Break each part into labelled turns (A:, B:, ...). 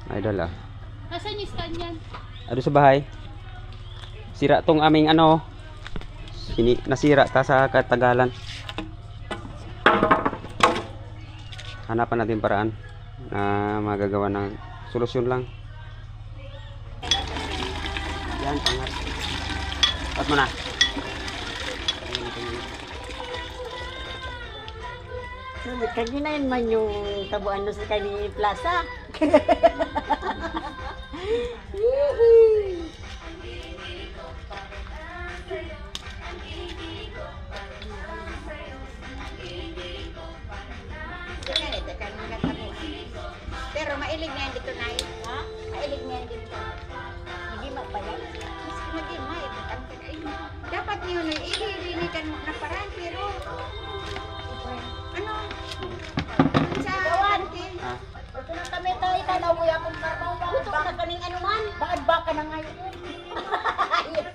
A: Idol ah.
B: Nasaan yung stand yan?
A: Ado sa bahay. Sira tong aming ano. Nasira ta sa katagalan. Hanapan natin paraan na magagawa ng solusyon lang. Yan, pangat. At mo na.
C: Kanina yun man yung tabuan doon sa kani plaza.
D: Pero mailig na yan dito na yun. Ha? Mailig na yan dito.
C: Nagima pa yan.
D: Mas naging dapat niyo na ililinigan mo na parang pero ano? Sa kanti.
C: Ito na kami tayo, tanaw mo yakong karmaw. Ito na kaming ano man. Bakit ba ka na ngayon?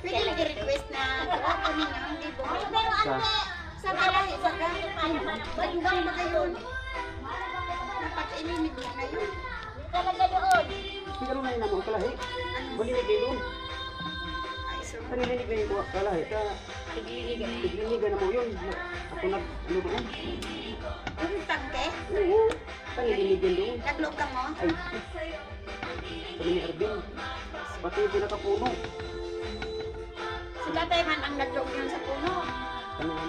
D: Pwede nag-request na ako ninyo, hindi po.
C: Pero
A: Sa
D: Sa balay, sa Bayugang ba kayo? Dapat ilinig mo na yun.
C: talaga doon.
A: Siguro na yun ang kalahi. Balinig kayo doon.
D: Ay, so,
A: Paninig na yung kalahi. Tiglinigan na mo yun. Ako ano doon?
D: yung tangke,
A: Oo. Panilinigan doon.
D: naglog ka mo.
A: Ay, kami ni Ervin. Pati yung pinakapuno.
D: Sila tayo man ang naglog yun sa puno.
A: Kami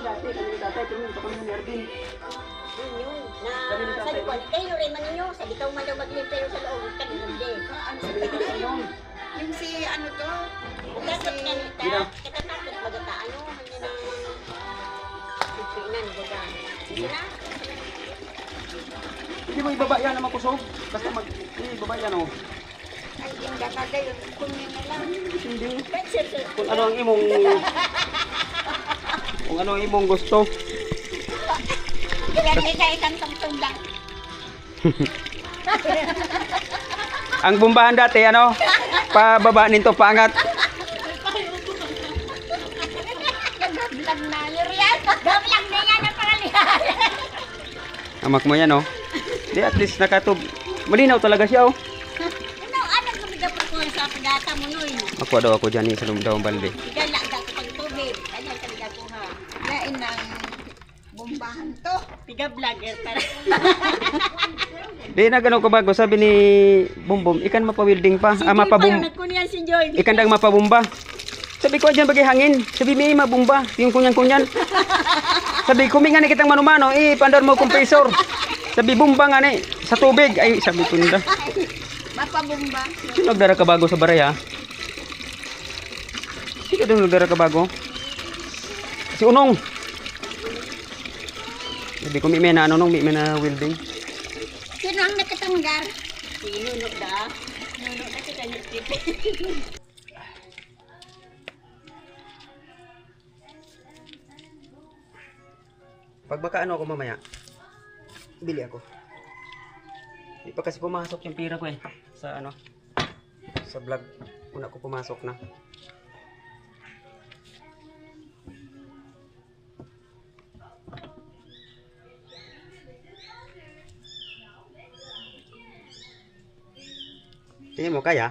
A: dati, kami ni tatay, kami ni Ervin.
C: Yun. Na sa likod. Kayo rin man ninyo. Sa bitaw man daw mag-live kayo sa loob. Kanindi.
D: Ano
A: Kami ni tatay yun.
D: yung si ano to? Yung
C: Dapat
D: si...
C: kanita. Katatakot magata. Ano? Hindi na... Pipinan. Baga. Sige na.
A: Hindi mo ibaba yan ang makusog. Basta ibaba yan o.
D: Ay, inda ka kayo. Kunin na lang.
A: Hindi.
C: Kahit sir.
A: Kung ano ang imong... kung ano ang imong gusto.
D: Kaya ka isang tungtong lang.
A: Ang bumbahan dati, ano? Pababa nito, paangat.
D: Nagablag na yun yan. Gablag na yan ang pangalihan.
A: Amak mo yan, oh. Di, at least nakatub. Malinaw talaga siya, oh.
C: Ano? Anong kumiga po ko sa pagata mo nun?
A: Makuha daw ako dyan, sa lumdaw ang balde.
C: Igala. Gako pag tubig. Ano ang kaniga ko ha?
D: Lain ng bombahan to.
C: Piga vlogger para.
A: Di, nagano ko bago, sabi ni Bumbum, ikan mapawilding pa.
C: Si
A: Ah,
C: Joy pa
A: mapabum...
C: yung nagkunyan si Joy.
A: Ikan dang mapabumba. Sabi ko, dyan bagay hangin. Sabi, may mabumba. Yung kunyan-kunyan. Sabi, kuminga ni kitang manumano. Pandar mo compressor. Sabi, bumba nga ni. Sa tubig. Ay, sabi ko nila.
D: Mapabomba.
A: Sino nagdara ka bago sa baray, ha? Sino doon nagdara ka bago? Si Unong. Sabi ko, may na ano nung, may na welding.
D: Sino ang nakatanggar?
C: Sinunod da. Nunod na kita niyo tip.
A: Pag baka ano ako mamaya, bili ako. Di pa kasi pumasok yung pira ko eh. Sa ano, sa vlog. Una ko pumasok na. Tingin mo kaya?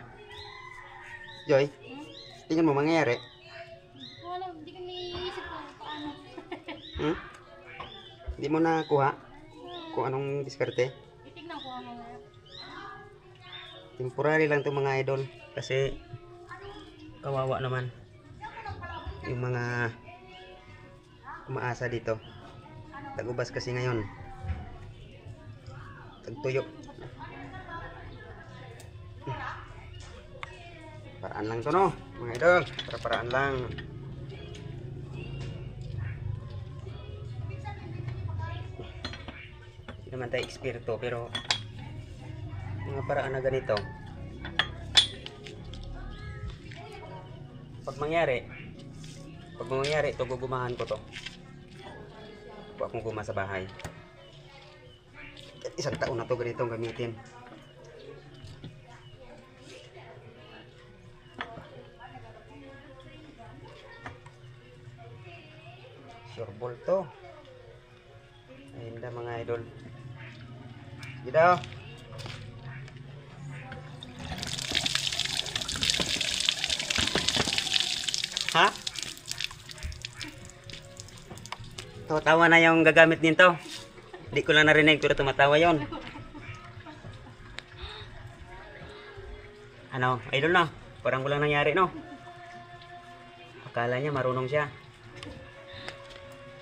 A: Joy? Tingin mo mangyayari?
B: Wala, hindi ko naiisip kung paano.
A: Hmm? Hindi mo nakuha kung anong diskarte?
B: Titignan ko ano na.
A: Temporary lang itong mga idol kasi kawawa naman yung mga umaasa dito. Tag-ubas kasi ngayon, tagtuyo. Paraan lang to, no mga idol, paraan lang. Hindi naman tayo eksperto pero mga paraan na ganito pag mangyari ito, gugumahan ko to. Huwag akong guma sa bahay. Isang taon na to ganitong gamitin. Sure ball to. Ayun na mga idol. Gitu. Ha? Tawa na yung gagamit nito. Hindi ko lang narinig pero tumatawa yon. Ano, idol na. Parang walang nangyari, no? Akala niya marunong siya.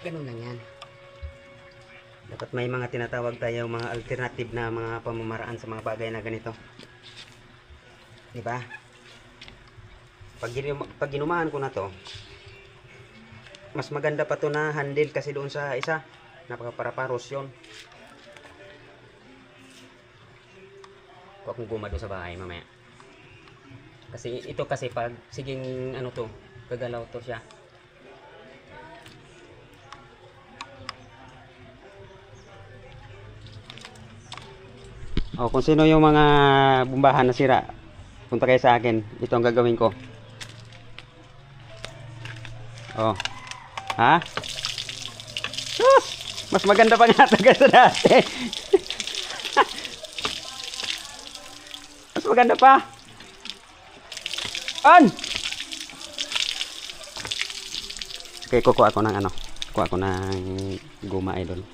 A: Ganun lang yan. Dapat may mga tinatawag tayo mga alternative na mga pamamaraan sa mga bagay na ganito. Diba? Pag ginumahan ko na to, mas maganda pa to na handle kasi doon sa isa. Napaka-para-paros yun. Huwag kong guma doon sa bahay mamaya. Kasi ito kasi pag siging ano to, gagalaw to siya. Kung sino yung mga bumbahan na sira, punta kayo sa akin. Ito ang gagawin ko. Ha? Sus! Mas maganda pa nga taga sa dati. Mas maganda pa. Okay, kukuha ako ng ano. Kukuha ako ng guma, idol.